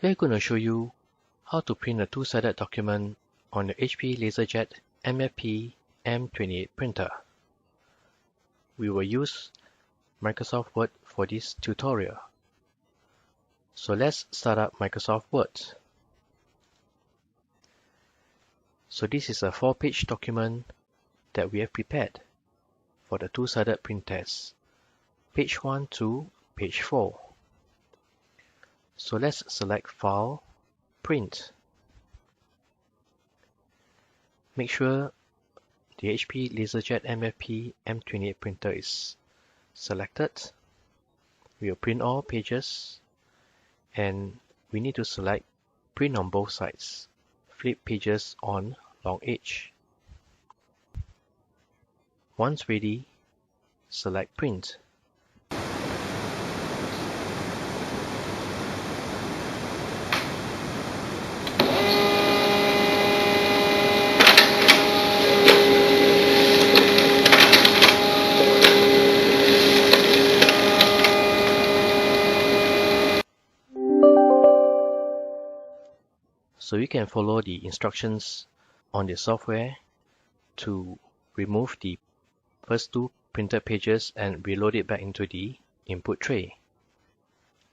We're going to show you how to print a two-sided document on the HP LaserJet MFP M28 printer. We will use Microsoft Word for this tutorial. So let's start up Microsoft Word. So this is a 4-page document that we have prepared for the two-sided print test. Page 1 to page 4. So let's select File, Print. Make sure the HP LaserJet MFP M28 printer is selected. We will print all pages and we need to select Print on both sides. Flip pages on long edge. Once ready, select Print. So you can follow the instructions on the software to remove the first two printed pages and reload it back into the input tray.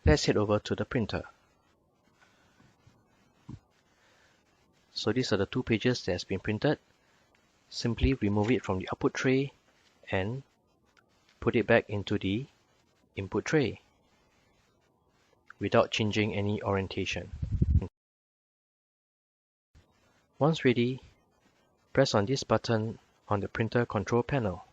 Let's head over to the printer. So these are the two pages that has been printed. Simply remove it from the output tray and put it back into the input tray without changing any orientation. Once ready, press on this button on the printer control panel.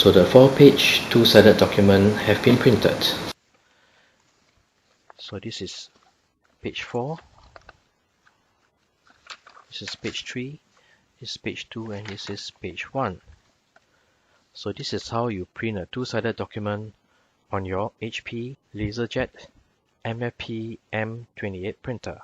So the 4-page two-sided document have been printed. So this is page 4, this is page 3, this is page 2, and this is page 1. So this is how you print a two-sided document on your HP LaserJet MFP M28 printer.